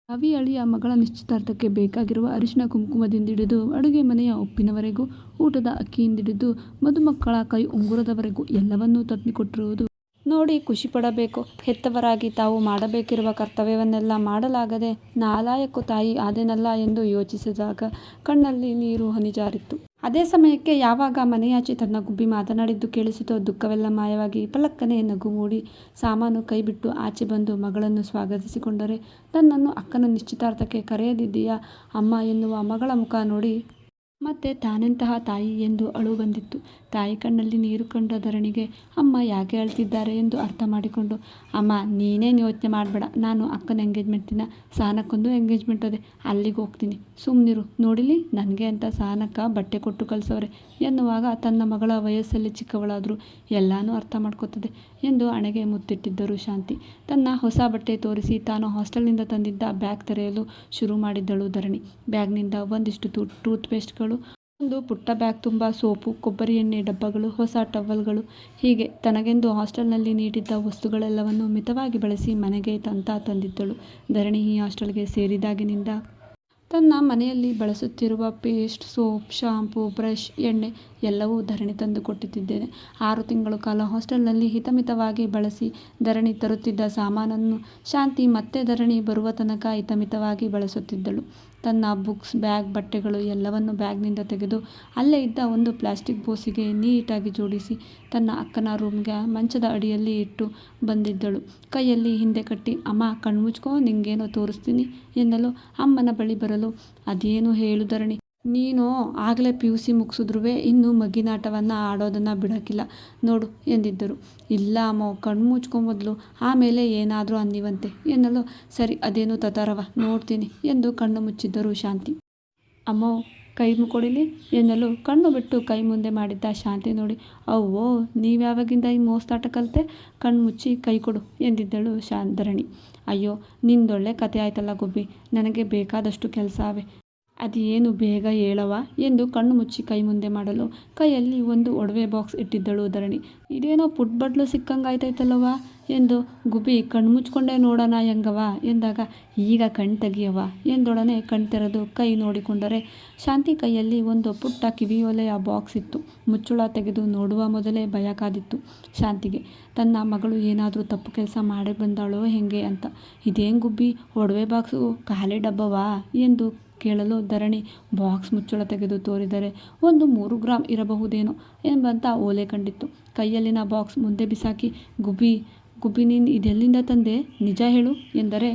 ರವಿ ಅಳಿಯ ಮಗಳ ನಿಶ್ಚಿತಾರ್ಥಕ್ಕೆ ಬೇಕಾಗಿರುವ ಅರಿಶಿನ ಕುಂಕುಮದಿಂದಿಡಿದು ಅಡುಗೆ ಮನೆಯ ಉಪ್ಪಿನವರೆಗೂ, ಊಟದ ಅಕ್ಕಿಯಿಂದಿಡಿದು ಮದುಮಕ್ಕಳ ಕೈ ಉಂಗುರದವರೆಗೂ ಎಲ್ಲವನ್ನೂ ತಂದುಕೊಟ್ಟಿರುವುದು ನೋಡಿ ಖುಷಿಪಡಬೇಕು. ಹೆತ್ತವರಾಗಿ ತಾವು ಮಾಡಬೇಕಿರುವ ಕರ್ತವ್ಯವನ್ನೆಲ್ಲ ಮಾಡಲಾಗದೆ ನಾಲಾಯಕು ತಾಯಿ ಆದೆನಲ್ಲ ಎಂದು ಯೋಚಿಸಿದಾಗ ಕಣ್ಣಲ್ಲಿ ನೀರು ಹನಿಜಾರಿತ್ತು. ಅದೇ ಸಮಯಕ್ಕೆ ಯಾವಾಗ ಮನೆಯಾಚೆ ತನ್ನ ಗುಬ್ಬಿ ಮಾತನಾಡಿದ್ದು ಕೇಳಿಸಿತೋ ದುಃಖವೆಲ್ಲ ಮಾಯವಾಗಿ ಪಲ್ಲಕ್ಕನೆ ನಗು ಮೂಡಿ ಸಾಮಾನು ಕೈಬಿಟ್ಟು ಆಚೆ ಬಂದು ಮಗಳನ್ನು ಸ್ವಾಗತಿಸಿಕೊಂಡರೆ, ತನ್ನನ್ನು ಅಕ್ಕನ ನಿಶ್ಚಿತಾರ್ಥಕ್ಕೆ ಕರೆಯದಿದ್ದೀಯಾ ಅಮ್ಮ ಎನ್ನುವ ಮಗಳ ಮುಖ ನೋಡಿ ಮತ್ತೆ ತಾನೆಂತಹ ತಾಯಿ ಎಂದು ಅಳು ಬಂದಿತ್ತು. ತಾಯಿ ಕಣ್ಣಲ್ಲಿ ನೀರು ಕಂಡ ಧರಣಿಗೆ ಅಮ್ಮ ಯಾಕೆ ಅಳ್ತಿದ್ದಾರೆ ಎಂದು ಅರ್ಥ ಮಾಡಿಕೊಂಡು, ಅಮ್ಮ ನೀನೇನು ಯೋಚನೆ ಮಾಡಬೇಡ, ನಾನು ಅಕ್ಕನ ಎಂಗೇಜ್ಮೆಂಟ್ ದಿನ ಸಹನಕ್ಕೊಂದು ಎಂಗೇಜ್ಮೆಂಟ್ ಅದೆ, ಅಲ್ಲಿಗೆ ಹೋಗ್ತೀನಿ, ಸುಮ್ಮನಿರು, ನೋಡಿಲಿ ನನಗೆ ಅಂತ ಸಹನಕ್ಕ ಬಟ್ಟೆ ಕೊಟ್ಟು ಕಳಿಸವ್ರೆ ಎನ್ನುವಾಗ ತನ್ನ ಮಗಳ ವಯಸ್ಸಲ್ಲಿ ಚಿಕ್ಕವಳಾದರೂ ಎಲ್ಲಾನು ಅರ್ಥ ಮಾಡ್ಕೋತದೆ ಎಂದು ಹಣೆಗೆ ಮುತ್ತಿಟ್ಟಿದ್ದರು ಶಾಂತಿ. ತನ್ನ ಹೊಸ ಬಟ್ಟೆ ತೋರಿಸಿ ತಾನು ಹಾಸ್ಟೆಲ್ನಿಂದ ತಂದಿದ್ದ ಬ್ಯಾಗ್ ತೆರೆಯಲು ಶುರು ಮಾಡಿದ್ದಳು ಧರಣಿ. ಬ್ಯಾಗ್ನಿಂದ ಒಂದಿಷ್ಟು ಟೂತ್ ಪೇಸ್ಟ್ಗಳು, ಒಂದು ಪುಟ್ಟ ಬ್ಯಾಗ್ ತುಂಬ ಸೋಪು, ಕೊಬ್ಬರಿ ಎಣ್ಣೆ ಡಬ್ಬಗಳು, ಹೊಸ ಟವಲ್ಗಳು, ಹೀಗೆ ತನಗೆಂದು ಹಾಸ್ಟೆಲ್ನಲ್ಲಿ ನೀಡಿದ್ದ ವಸ್ತುಗಳೆಲ್ಲವನ್ನು ಮಿತವಾಗಿ ಬಳಸಿ ಮನೆಗೆ ತಂದಿದ್ದಳು. ಧರಣಿ ಈ ಹಾಸ್ಟೆಲ್ಗೆ ಸೇರಿದಾಗಿನಿಂದ ತನ್ನ ಮನೆಯಲ್ಲಿ ಬಳಸುತ್ತಿರುವ ಪೇಸ್ಟ್, ಸೋಪ್, ಶಾಂಪೂ, ಬ್ರಷ್, ಎಣ್ಣೆ ಎಲ್ಲವೂ ಧರಣಿ ತಂದು ಕೊಟ್ಟಿದ್ದೇನೆ. 6 ತಿಂಗಳ ಕಾಲ ಹಾಸ್ಟೆಲ್ನಲ್ಲಿ ಹಿತಮಿತವಾಗಿ ಬಳಸಿ ಧರಣಿ ತರುತ್ತಿದ್ದ ಸಾಮಾನನ್ನು ಶಾಂತಿ ಮತ್ತೆ ಧರಣಿ ಬರುವ ತನಕ ಹಿತಮಿತವಾಗಿ ಬಳಸುತ್ತಿದ್ದಳು. ತನ್ನ ಬುಕ್ಸ್, ಬ್ಯಾಗ್, ಬಟ್ಟೆಗಳು ಎಲ್ಲವನ್ನು ಬ್ಯಾಗ್ನಿಂದ ತೆಗೆದು ಅಲ್ಲೇ ಇದ್ದ ಒಂದು ಪ್ಲಾಸ್ಟಿಕ್ ಬೋಸಿಗೆ ನೀಟಾಗಿ ಜೋಡಿಸಿ ತನ್ನ ಅಕ್ಕನ ರೂಮ್ಗೆ ಮಂಚದ ಅಡಿಯಲ್ಲಿ ಇಟ್ಟು ಬಂದಿದ್ದಳು. ಕೈಯಲ್ಲಿ ಹಿಂದೆ ಕಟ್ಟಿ, ಅಮ್ಮ ಕಣ್ಮುಚ್ಕೋ ನಿಂಗೇನೋ ತೋರಿಸ್ತೀನಿ ಎನ್ನಲು ಅಮ್ಮನ ಬಳಿ ಬರಲು, ಅದೇನು ಹೇಳು ಧರಣಿ, ನೀನು ಆಗಲೇ PUC ಮುಗಿಸಿದ್ರುವೆ ಇನ್ನೂ ಮಗ್ಗಿನಾಟವನ್ನು ಆಡೋದನ್ನು ಬಿಡೋಕ್ಕಿಲ್ಲ ನೋಡು ಎಂದಿದ್ದರು. ಇಲ್ಲ ಅಮ್ಮೋ, ಕಣ್ಣು ಮುಚ್ಕೊ ಮೊದಲು, ಆಮೇಲೆ ಏನಾದರೂ ಅನ್ನಿವಂತೆ ಎನ್ನಲು, ಸರಿ ಅದೇನು ತತಾರವ ನೋಡ್ತೀನಿ ಎಂದು ಕಣ್ಣು ಮುಚ್ಚಿದ್ದರು ಶಾಂತಿ. ಅಮ್ಮೋ ಕೈ ಕೊಡಿಲಿ ಎನ್ನಲು ಕಣ್ಣು ಬಿಟ್ಟು ಕೈ ಮುಂದೆ ಮಾಡಿದ್ದ ಶಾಂತಿ ನೋಡಿ, ಅವ್ವೋ ನೀವ್ಯಾವಾಗಿಂದ ಈ ಮೋಸ್ತಾಟ ಕಲಿತೆ, ಕಣ್ಣು ಮುಚ್ಚಿ ಕೈ ಕೊಡು ಎಂದಿದ್ದಳು ಧರಣಿ. ಅಯ್ಯೋ ನಿಂದೊಳ್ಳೆ ಕತೆ ಆಯ್ತಲ್ಲ ಗುಬ್ಬಿ, ನನಗೆ ಬೇಕಾದಷ್ಟು ಕೆಲಸ ಅವೆ, ಅದೇನು ಬೇಗ ಹೇಳವ ಎಂದು ಕಣ್ಣು ಮುಚ್ಚಿ ಕೈ ಮುಂದೆ ಮಾಡಲು ಕೈಯಲ್ಲಿ ಒಂದು ಒಡವೆ ಬಾಕ್ಸ್ ಇಟ್ಟಿದ್ದಳು ಧರಣಿ. ಇದೇನೋ ಪುಟ್ ಬಟ್ಲು ಸಿಕ್ಕಂಗಾಯ್ತೈತಲ್ಲವ ಎಂದು ಗುಬ್ಬಿ ಕಣ್ಣು ಮುಚ್ಕೊಂಡೇ ನೋಡೋಣ ಹೆಂಗವ ಎಂದಾಗ, ಈಗ ಕಣ್ ತೆಗಿಯವ ಎಂದೊಡನೆ ಕಣ್ ತೆರೆದು ಕೈ ನೋಡಿಕೊಂಡರೆ ಶಾಂತಿ ಕೈಯಲ್ಲಿ ಒಂದು ಪುಟ್ಟ ಕಿವಿಯೋಲೆಯ ಬಾಕ್ಸ್ ಇತ್ತು. ಮುಚ್ಚುಳ ತೆಗೆದು ನೋಡುವ ಮೊದಲೇ ಭಯ ಕಾದಿತ್ತು ಶಾಂತಿಗೆ, ತನ್ನ ಮಗಳು ಏನಾದರೂ ತಪ್ಪು ಕೆಲಸ ಮಾಡಿ ಬಂದಾಳೋ ಹೆಂಗೆ ಅಂತ. ಇದೇನು ಗುಬ್ಬಿ ಒಡವೆ ಬಾಕ್ಸು ಖಾಲಿ ಡಬ್ಬವಾ ಎಂದು ಕೇಳಲು ಧರಣಿ ಬಾಕ್ಸ್ ಮುಚ್ಚಳ ತೆಗೆದು ತೋರಿದರೆ ಒಂದು 3 ಗ್ರಾಂ ಇರಬಹುದೇನೋ ಎಂಬಂತ ಓಲೆ ಕಂಡಿತ್ತು. ಕೈಯಲ್ಲಿನ ಬಾಕ್ಸ್ ಮುಂದೆ ಬಿಸಾಕಿ, ಗುಬ್ಬಿ ನೀನು ಇದೆಲ್ಲಿಂದ ತಂದೆ, ನಿಜ ಹೇಳು ಎಂದರೆ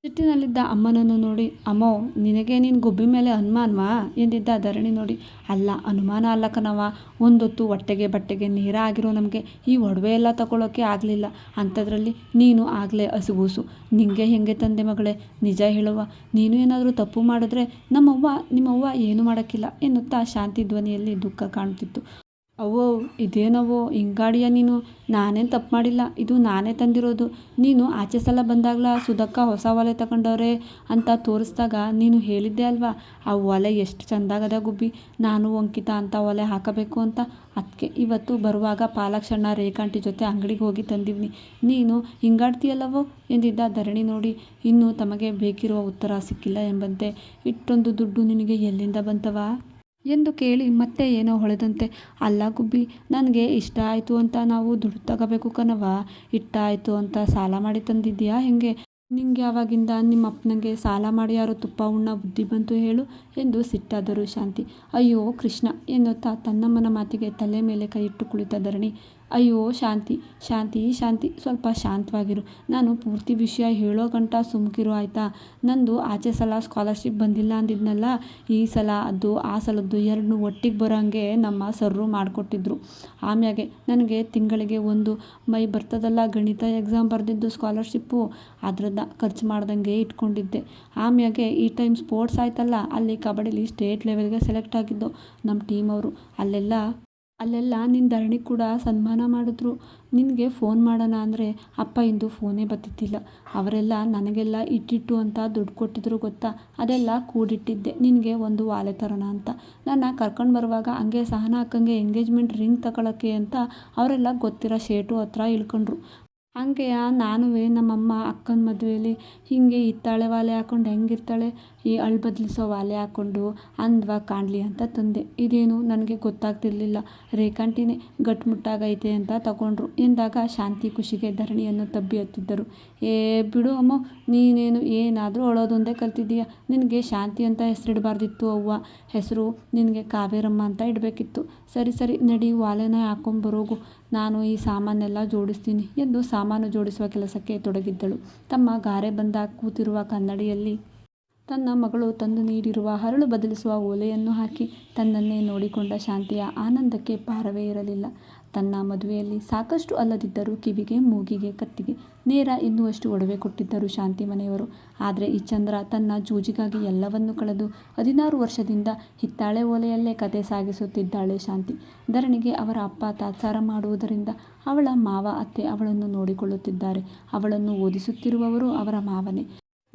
ಸಿಟ್ಟಿನಲ್ಲಿದ್ದ ಅಮ್ಮನನ್ನು ನೋಡಿ, ಅಮ್ಮೋ ನಿನಗೆ ನೀನು ಗುಬ್ಬಿ ಮೇಲೆ ಅನುಮಾನವಾ ಎಂದಿದ್ದ ಧರಣಿ ನೋಡಿ, ಅಲ್ಲ ಅನುಮಾನ ಅಲ್ಲ ಕಣವ, ಒಂದೊತ್ತು ಹೊಟ್ಟೆಗೆ ಬಟ್ಟೆಗೆ ನೇರ ಆಗಿರೋ ನಮಗೆ ಈ ಒಡವೆ ಎಲ್ಲ ತಗೊಳ್ಳೋಕ್ಕೆ ಆಗಲಿಲ್ಲ, ಅಂಥದ್ರಲ್ಲಿ ನೀನು ಆಗಲೇ ಹಸುಗೂಸು, ನಿಂಗೆ ಹೆಂಗೆ ತಂದೆ ಮಗಳೇ, ನಿಜ ಹೇಳುವ, ನೀನು ಏನಾದರೂ ತಪ್ಪು ಮಾಡಿದ್ರೆ ನಿಮ್ಮವ್ವ ಏನೂ ಮಾಡೋಕ್ಕಿಲ್ಲ ಎನ್ನುತ್ತಾ ಶಾಂತಿ ಧ್ವನಿಯಲ್ಲಿ ದುಃಖ ಕಾಣುತ್ತಿತ್ತು. ಅವ್ವೋ ಇದೇನವ್ವೋ ಹಿಂಗಾಡಿಯ ನೀನು, ನಾನೇನು ತಪ್ಪು ಮಾಡಿಲ್ಲ, ಇದು ನಾನೇ ತಂದಿರೋದು, ನೀನು ಆಚೆ ಸಲ ಬಂದಾಗಲ ಸುಧಕ್ಕ ಹೊಸ ಒಲೆ ತಗೊಂಡವ್ರೆ ಅಂತ ತೋರಿಸ್ದಾಗ ನೀನು ಹೇಳಿದ್ದೆ ಅಲ್ವಾ, ಆ ಒಲೆ ಎಷ್ಟು ಚೆಂದಾಗದ ಗುಬ್ಬಿ, ನಾನು ಅಂಕಿತ ಅಂತ ಒಲೆ ಹಾಕಬೇಕು ಅಂತ, ಅದಕ್ಕೆ ಇವತ್ತು ಬರುವಾಗ ಪಾಲಕ್ಷಣ್ಣ ರೇಖಾಂಟಿ ಜೊತೆ ಅಂಗಡಿಗೆ ಹೋಗಿ ತಂದಿವ್ನಿ, ನೀನು ಹಿಂಗಾಡ್ತೀಯಲ್ಲವೋ ಎಂದಿದ್ದ ಧರಣಿ ನೋಡಿ ಇನ್ನೂ ತಮಗೆ ಬೇಕಿರುವ ಉತ್ತರ ಸಿಕ್ಕಿಲ್ಲ ಎಂಬಂತೆ, ಇಷ್ಟೊಂದು ದುಡ್ಡು ನಿನಗೆ ಎಲ್ಲಿಂದ ಬಂತವಾ ಎಂದು ಕೇಳಿ ಮತ್ತೆ ಏನೋ ಹೊಳೆದಂತೆ, ಅಲ್ಲ ಗುಬ್ಬಿ ನನಗೆ ಇಷ್ಟ ಆಯಿತು ಅಂತ ನಾವು ದುಡ್ಡು ತಗೋಬೇಕು ಕಣವ, ಇಷ್ಟ ಆಯಿತು ಅಂತ ಸಾಲ ಮಾಡಿ ತಂದಿದ್ದೀಯಾ ಹೆಂಗೆ, ನಿಂಗೆ ಯಾವಾಗಿಂದ ನಿಮ್ಮ ಅಪ್ಪನಿಗೆ ಸಾಲ ಮಾಡಿ ಯಾರೋ ತುಪ್ಪ ಉಣ್ಣ ಬುದ್ಧಿ ಬಂತು ಹೇಳು ಎಂದು ಸಿಟ್ಟಾದರು ಶಾಂತಿ. ಅಯ್ಯೋ ಕೃಷ್ಣ ಎನ್ನುತ್ತಾ ತನ್ನಮ್ಮನ ಮಾತಿಗೆ ತಲೆ ಮೇಲೆ ಕೈ ಇಟ್ಟು ಕುಳಿತ ಧರಣಿ, ಅಯ್ಯೋ ಶಾಂತಿ ಶಾಂತಿ ಶಾಂತಿ ಸ್ವಲ್ಪ ಶಾಂತವಾಗಿರು, ನಾನು ಪೂರ್ತಿ ವಿಷಯ ಹೇಳೋ ಗಂಟ ಸುಮ್ಕಿರು ಆಯಿತಾ, ನಂದು ಆಚೆ ಸಲ ಸ್ಕಾಲರ್ಶಿಪ್ ಬಂದಿಲ್ಲ ಅಂದಿದ್ನಲ್ಲ, ಈ ಸಲ ಅದು ಆ ಸಲದ್ದು ಎರಡನ್ನೂ ಒಟ್ಟಿಗೆ ಬರೋಂಗೆ ನಮ್ಮ ಸರ್ರು ಮಾಡಿಕೊಟ್ಟಿದ್ರು. ಆಮ್ಯಾಗೆ ನನಗೆ ತಿಂಗಳಿಗೆ ಒಂದು ಮೈ ಬರ್ತದಲ್ಲ ಗಣಿತ ಎಕ್ಸಾಮ್ ಬರೆದಿದ್ದು ಸ್ಕಾಲರ್ಶಿಪ್ಪು, ಅದ್ರದ್ದು ಖರ್ಚು ಮಾಡ್ದಂಗೆ ಇಟ್ಕೊಂಡಿದ್ದೆ. ಆಮ್ಯಾಗೆ ಈ ಟೈಮ್ ಸ್ಪೋರ್ಟ್ಸ್ ಆಯ್ತಲ್ಲ, ಅಲ್ಲಿ ಕಬಡ್ಡಿಲಿ ಸ್ಟೇಟ್ ಲೆವೆಲ್ಗೆ ಸೆಲೆಕ್ಟ್ ಆಗಿದ್ದು ನಮ್ಮ ಟೀಮ್ ಅವರು, ಅಲ್ಲೆಲ್ಲ ನಿನ್ನ ಧರಣಿ ಕೂಡ ಸನ್ಮಾನ ಮಾಡಿದ್ರು. ನಿನಗೆ ಫೋನ್ ಮಾಡೋಣ ಅಂದರೆ ಅಪ್ಪ ಇಂದು ಫೋನೇ ಬತ್ತಿದ್ದಿಲ್ಲ, ಅವರೆಲ್ಲ ನನಗೆಲ್ಲ ಇಟ್ಟಿಟ್ಟು ಅಂತ ದುಡ್ಡು ಕೊಟ್ಟಿದ್ರು ಗೊತ್ತಾ, ಅದೆಲ್ಲ ಕೂಡಿಟ್ಟಿದ್ದೆ ನಿನಗೆ ಒಂದು ವಾಲೆ ತರೋಣ ಅಂತ. ನನ್ನ ಕರ್ಕೊಂಡು ಬರುವಾಗ ಹಂಗೆ ಸಹನಾ ಅಕ್ಕಂಗೆ ಎಂಗೇಜ್ಮೆಂಟ್ ರಿಂಗ್ ತಗೊಳ್ಳೋಕ್ಕೆ ಅಂತ ಅವರೆಲ್ಲ ಗೊತ್ತಿರೋ ಶೇಟು ಹತ್ರ ಇಳ್ಕೊಂಡ್ರು. ಹಂಗೆಯ ನಾನು ನಮ್ಮಮ್ಮ ಅಕ್ಕನ ಮದುವೆಯಲ್ಲಿ ಹೀಗೆ ಹಿತ್ತಾಳೆ ವಾಲೆ ಹಾಕ್ಕೊಂಡು ಹೆಂಗಿರ್ತಾಳೆ ಈ ಅಳು ಬದಲಿಸೋ ವಾಲೆ ಹಾಕ್ಕೊಂಡು ಅಂದವಾಗಿ ಕಾಣಲಿ ಅಂತ ತಂದೆ. ಇದೇನು ನನಗೆ ಗೊತ್ತಾಗ್ತಿರ್ಲಿಲ್ಲ. ರೇಖಾಂಟಿನೇ ಗಟ್ಮುಟ್ಟಾಗೈತೆ ಅಂತ ತಗೊಂಡ್ರು ಎಂದಾಗ ಶಾಂತಿ ಖುಷಿಗೆ ಧರಣಿಯನ್ನು ತಬ್ಬಿ ಹತ್ತಿದ್ದರು. ಏ ಬಿಡು ಅಮ್ಮ, ನೀನೇನು ಏನಾದರೂ ಅಳೋದೊಂದೇ ಕಲ್ತಿದ್ದೀಯ. ನಿನಗೆ ಶಾಂತಿ ಅಂತ ಹೆಸರಿಡಬಾರ್ದಿತ್ತು ಅವ್ವ. ಹೆಸರು ನಿನಗೆ ಕಾವೇರಮ್ಮ ಅಂತ ಇಡಬೇಕಿತ್ತು. ಸರಿ ಸರಿ ನಡಿ, ವಾಲೆನ ಹಾಕೊಂಬರೋಗು, ನಾನು ಈ ಸಾಮಾನೆಲ್ಲ ಜೋಡಿಸ್ತೀನಿ ಎಂದು ಸಾಮಾನು ಜೋಡಿಸುವ ಕೆಲಸಕ್ಕೆ ತೊಡಗಿದ್ದಳು. ತಮ್ಮ ಗಾರೆ ಬಂದ ಕೂತಿರುವ ಕನ್ನಡಿಯಲ್ಲಿ ತನ್ನ ಮಗಳು ತಂದು ನೀಡಿರುವ ಹರಳು ಬದಲಿಸುವ ಓಲೆಯನ್ನು ಹಾಕಿ ತನ್ನನ್ನೇ ನೋಡಿಕೊಂಡ ಶಾಂತಿಯ ಆನಂದಕ್ಕೆ ಪಾರವೇ ಇರಲಿಲ್ಲ. ತನ್ನ ಮದುವೆಯಲ್ಲಿ ಸಾಕಷ್ಟು ಅಲ್ಲದಿದ್ದರೂ ಕಿವಿಗೆ, ಮೂಗಿಗೆ, ಕತ್ತಿಗೆ ನೇರ ಎನ್ನುವಷ್ಟು ಒಡವೆ ಕೊಟ್ಟಿದ್ದರು ಶಾಂತಿ ಮನೆಯವರು. ಆದರೆ ಈ ಚಂದ್ರ ತನ್ನ ಜೂಜಿಗಾಗಿ ಎಲ್ಲವನ್ನೂ ಕಳೆದು 16 ವರ್ಷದಿಂದ ಹಿತ್ತಾಳೆ ಓಲೆಯಲ್ಲೇ ಕತೆ ಸಾಗಿಸುತ್ತಿದ್ದಾಳೆ ಶಾಂತಿ. ಧರಣಿಗೆ ಅವರ ಅಪ್ಪ ತಾತ್ಸಾರ ಮಾಡುವುದರಿಂದ ಅವಳ ಮಾವ ಅತ್ತೆ ಅವಳನ್ನು ನೋಡಿಕೊಳ್ಳುತ್ತಿದ್ದಾರೆ. ಅವಳನ್ನು ಓದಿಸುತ್ತಿರುವವರು ಅವರ ಮಾವನೇ.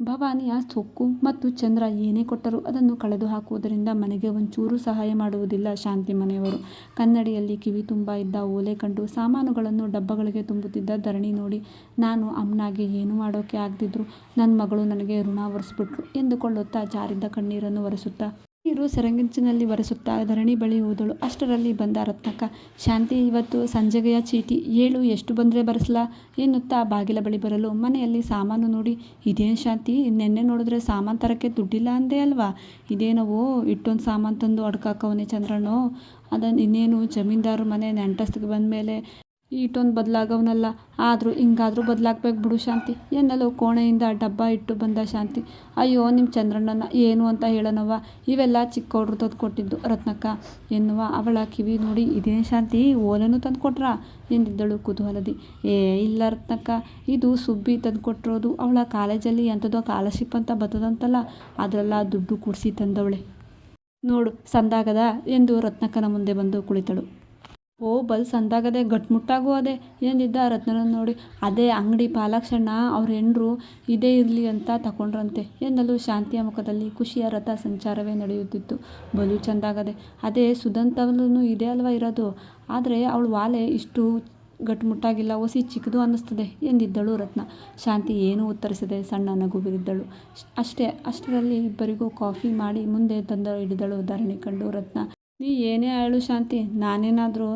ಭವಾನಿಯ ಸೊಕ್ಕು ಮತ್ತು ಚಂದ್ರ ಏನೇ ಕೊಟ್ಟರೂ ಅದನ್ನು ಕಳೆದು ಹಾಕುವುದರಿಂದ ಮನೆಗೆ ಒಂಚೂರು ಸಹಾಯ ಮಾಡುವುದಿಲ್ಲ ಶಾಂತಿ ಮನೆಯವರು. ಕನ್ನಡಿಯಲ್ಲಿ ಕಿವಿ ತುಂಬ ಇದ್ದ ಓಲೆ ಕಂಡು ಸಾಮಾನುಗಳನ್ನು ಡಬ್ಬಗಳಿಗೆ ತುಂಬುತ್ತಿದ್ದ ಧರಣಿ ನೋಡಿ, ನಾನು ಅಮ್ಮನಾಗೆ ಏನು ಮಾಡೋಕೆ ಆಗದಿದ್ರು ನನ್ನ ಮಗಳು ನನಗೆ ಋಣ ಒರೆಸ್ಬಿಟ್ರು ಎಂದುಕೊಳ್ಳುತ್ತಾ ಜಾರಿದ್ದ ಕಣ್ಣೀರನ್ನು ಒರೆಸುತ್ತಾ ನೀರು ಸೆರಗಂಚಿನಲ್ಲಿ ಒರೆಸುತ್ತಾ ಧರಣಿ ಬಳಿ ಹೋದಳು. ಅಷ್ಟರಲ್ಲಿ ಬಂದ ರತ್ನಕ್ಕ, ಶಾಂತಿ ಇವತ್ತು ಸಂಜೆಗೆಯ ಚೀಟಿ, ಏಳು ಎಷ್ಟು ಬಂದರೆ ಬರೆಸ್ಲಾ ಎನ್ನುತ್ತಾ ಬಾಗಿಲ ಬಳಿ ಬರಲು ಮನೆಯಲ್ಲಿ ಸಾಮಾನು ನೋಡಿ, ಇದೇನು ಶಾಂತಿ, ನೆನ್ನೆ ನೋಡಿದ್ರೆ ಸಾಮಾನು ತರಕ್ಕೆ ದುಡ್ಡಿಲ್ಲ ಅಂದೆ ಅಲ್ವಾ, ಇದೇನವೋ ಇಟ್ಟೊಂದು ಸಾಮಾನು ತಂದು ಅಡ್ಕಾಕವನೇ ಚಂದ್ರಣ್ಣೋ, ಅದನ್ನು ಇನ್ನೇನು ಜಮೀನ್ದಾರ ಮನೆ ನೆಂಟಸ್ತಿಗೆ ಬಂದ ಮೇಲೆ ಈಟೊಂದು ಬದಲಾಗವನಲ್ಲ, ಆದರೂ ಹಿಂಗಾದರೂ ಬದಲಾಗ್ಬೇಕು ಬಿಡು ಶಾಂತಿ ಎನ್ನಲು ಕೋಣೆಯಿಂದ ಡಬ್ಬ ಇಟ್ಟು ಬಂದ ಶಾಂತಿ. ಅಯ್ಯೋ ನಿಮ್ಮ ಚಂದ್ರಣ್ಣನ ಏನು ಅಂತ ಹೇಳನವ್ವ, ಇವೆಲ್ಲ ಚಿಕ್ಕವ್ರು ತಂದು ಕೊಟ್ಟಿದ್ದು ರತ್ನಕ್ಕ ಎನ್ನುವ ಅವಳ ಕಿವಿ ನೋಡಿ, ಇದೇನು ಶಾಂತಿ ಓಲೆನೂ ತಂದು ಕೊಟ್ರಾ ಎಂದಿದ್ದಳು ಕುತೂಹಲದಿ. ಏ ಇಲ್ಲ ರತ್ನಕ್ಕ, ಇದು ಸುಬ್ಬಿ ತಂದು ಕೊಟ್ಟಿರೋದು. ಅವಳ ಕಾಲೇಜಲ್ಲಿ ಎಂಥದೋ ಸ್ಕಾಲರ್ಶಿಪ್ ಅಂತ ಬರ್ತದಂತಲ್ಲ, ಅದರೆಲ್ಲ ದುಡ್ಡು ಕೂಡಿಸಿ ತಂದವಳೆ ನೋಡು, ಸಂದಾಗದ ಎಂದು ರತ್ನಕ್ಕನ ಮುಂದೆ ಬಂದು ಕುಳಿತಳು. ಓ ಬಲ್ ಸಂದಾಗದೆ, ಗಟ್ಮುಟ್ಟಾಗೂ ಅದೇ ಎಂದಿದ್ದ ರತ್ನನನ್ನು ನೋಡಿ, ಅದೇ ಅಂಗಡಿ ಪಾಲಾಕ್ಷಣ್ಣ ಅವ್ರ ಹೆಂಡ್ರು ಇದೇ ಇರಲಿ ಅಂತ ತಗೊಂಡ್ರಂತೆ ಎನ್ನಲು ಶಾಂತಿಯ ಮುಖದಲ್ಲಿ ಖುಷಿಯ ರಥ ಸಂಚಾರವೇ ನಡೆಯುತ್ತಿತ್ತು. ಬಲು ಚೆಂದಾಗದೆ, ಅದೇ ಸುಧಂತವಲ್ಲೂ ಇದೆ ಅಲ್ವಾ ಇರೋದು, ಆದರೆ ಅವಳ ವಾಲೆ ಇಷ್ಟು ಗಟ್ಮುಟ್ಟಾಗಿಲ್ಲ, ಒಸಿ ಚಿಕ್ಕದು ಅನ್ನಿಸ್ತದೆ ಎಂದಿದ್ದಳು ರತ್ನ. ಶಾಂತಿ ಏನೂ ಉತ್ತರಿಸದೆ ಸಣ್ಣ ನಗು ಬಿರಿದ್ದಳು. ಅಷ್ಟರಲ್ಲಿ ಇಬ್ಬರಿಗೂ ಕಾಫಿ ಮಾಡಿ ಮುಂದೆ ತಂದು ಹಿಡಿದಳು. ಧರಣಿ ಕಂಡು ರತ್ನ, ನೀ ಏನೇ ಹೇಳು ಶಾಂತಿ, ನಾನೇನಾದರೂ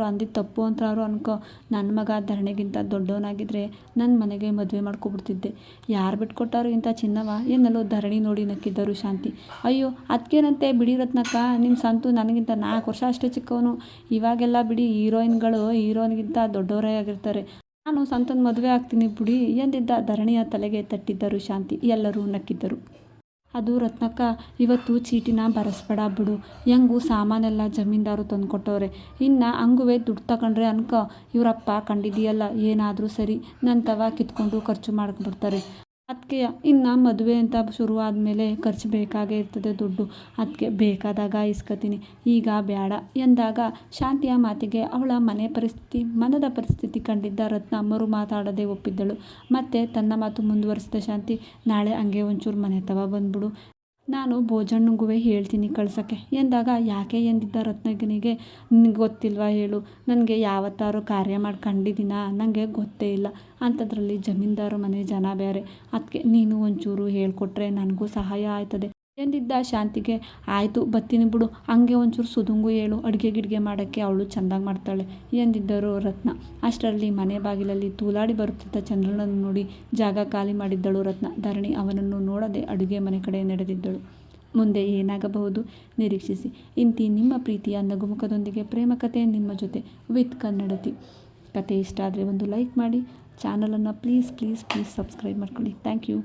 ಅಂದಿದ್ದು ತಪ್ಪು ಅಂತಾದ್ರು ಅನ್ಕೋ, ನನ್ನ ಮಗ ಧರಣಿಗಿಂತ ದೊಡ್ಡವನಾಗಿದ್ದರೆ ನನ್ನ ಮನೆಗೆ ಮದುವೆ ಮಾಡ್ಕೊಬಿಡ್ತಿದ್ದೆ, ಯಾರು ಬಿಟ್ಕೊಟ್ಟಾರು ಇಂಥ ಚಿನ್ನವ ಎನ್ನಲು ಧರಣಿ ನೋಡಿ ನಕ್ಕಿದ್ದರು ಶಾಂತಿ. ಅಯ್ಯೋ ಅದಕ್ಕೇನಂತೆ ಬಿಡಿ ರತ್ನಕ್ಕ, ನಿಮ್ಮ ಸಂತು ನನಗಿಂತ 4 ವರ್ಷ ಅಷ್ಟೇ ಚಿಕ್ಕವನು, ಇವಾಗೆಲ್ಲ ಬಿಡಿ ಹೀರೋಯಿನ್ಗಳು ಹೀರೋನಿಗಿಂತ ದೊಡ್ಡವರೇ ಆಗಿರ್ತಾರೆ, ನಾನು ಸಂತನ ಮದುವೆ ಆಗ್ತೀನಿ ಬಿಡಿ ಎಂದಿದ್ದ ಧರಣಿಯ ತಲೆಗೆ ತಟ್ಟಿದ್ದರು ಶಾಂತಿ. ಎಲ್ಲರೂ ನಕ್ಕಿದ್ದರು. ಅದು ರತ್ನಕ್ಕ, ಇವತ್ತು ಚೀಟಿನ ಬರೆಸ್ಬೇಡ ಬಿಡು, ಹೆಂಗೂ ಸಾಮಾನೆಲ್ಲ ಜಮೀನ್ದಾರು ತಂದುಕೊಟ್ಟವ್ರೆ, ಇನ್ನು ಹಂಗುವೆ ದುಡ್ಡು ತಗೊಂಡ್ರೆ ಅನ್ಕೋ, ಇವರಪ್ಪ ಕಂಡಿದೆಯಲ್ಲ ಏನಾದರೂ ಸರಿ ನಂತವ ಕಿತ್ಕೊಂಡು ಖರ್ಚು ಮಾಡ್ಬಿಡ್ತಾರೆ. ಅದಕ್ಕೆ ಇನ್ನು ಮದುವೆ ಅಂತ ಶುರು ಆದಮೇಲೆ ಖರ್ಚು ಬೇಕಾಗೇ ಇರ್ತದೆ ದುಡ್ಡು, ಅದಕ್ಕೆ ಬೇಕಾದಾಗ ಇಸ್ಕೊತೀನಿ, ಈಗ ಬೇಡ ಎಂದಾಗ ಶಾಂತಿಯ ಮಾತಿಗೆ ಅವಳ ಮನದ ಪರಿಸ್ಥಿತಿ ಕಂಡಿದ್ದ ರತ್ನ ಮರು ಮಾತಾಡದೆ ಒಪ್ಪಿದ್ದಳು. ಮತ್ತೆ ತನ್ನ ಮಾತು ಮುಂದುವರಿಸಿದ ಶಾಂತಿ, ನಾಳೆ ಹಂಗೆ ಒಂಚೂರು ಮನೆ ತವ ಬಂದ್ಬಿಡು, ನಾನು ಭೋಜಣ್ಣಂಗೂ ಹೇಳ್ತೀನಿ ಕಳ್ಸೋಕ್ಕೆ ಎಂದಾಗ, ಯಾಕೆ ಎಂದಿದ್ದ ರತ್ನಗನಿಗೆ, ನಿನಗೆ ಗೊತ್ತಿಲ್ವಾ ಹೇಳು, ನನಗೆ ಯಾವತ್ತಾರು ಕಾರ್ಯ ಮಾಡ್ಕೊಂಡಿದ್ದೀನ, ನನಗೆ ಗೊತ್ತೇ ಇಲ್ಲ, ಅಂಥದ್ರಲ್ಲಿ ಜಮೀನ್ದಾರ ಮನೆ ಜನ ಬೇರೆ, ಅದಕ್ಕೆ ನೀನು ಒಂಚೂರು ಹೇಳ್ಕೊಟ್ರೆ ನನಗೂ ಸಹಾಯ ಆಯ್ತದೆ ಎಂದಿದ್ದ ಶಾಂತಿಗೆ, ಆಯಿತು ಬರ್ತೀನಿ ಬಿಡು, ಹಂಗೆ ಒಂಚೂರು ಸುಧಂಗೂ ಹೇಳು, ಅಡುಗೆ ಗಿಡ್ಗೆ ಮಾಡೋಕ್ಕೆ ಅವಳು ಚೆಂದಾಗಿ ಮಾಡ್ತಾಳೆ ಎಂದಿದ್ದರು ರತ್ನ. ಅಷ್ಟರಲ್ಲಿ ಮನೆ ಬಾಗಿಲಲ್ಲಿ ತೂಲಾಡಿ ಬರುತ್ತಿದ್ದ ಚಂದ್ರನನ್ನು ನೋಡಿ ಜಾಗ ಖಾಲಿ ಮಾಡಿದ್ದಳು ರತ್ನ. ಧರಣಿ ಅವನನ್ನು ನೋಡದೆ ಅಡುಗೆ ಮನೆ ಕಡೆ ನಡೆದಿದ್ದಳು. ಮುಂದೆ ಏನಾಗಬಹುದು ನಿರೀಕ್ಷಿಸಿ. ಇಂತಿ ನಿಮ್ಮ ಪ್ರೀತಿಯ ನಗುಮುಖದೊಂದಿಗೆ ಪ್ರೇಮ ಕಥೆ ನಿಮ್ಮ ಜೊತೆ ವಿತ್ ಕನ್ನಡತಿ. ಕತೆ ಇಷ್ಟ ಆದರೆ ಒಂದು ಲೈಕ್ ಮಾಡಿ, ಚಾನಲನ್ನು ಪ್ಲೀಸ್ ಸಬ್ಸ್ಕ್ರೈಬ್ ಮಾಡ್ಕೊಳ್ಳಿ. Thank you.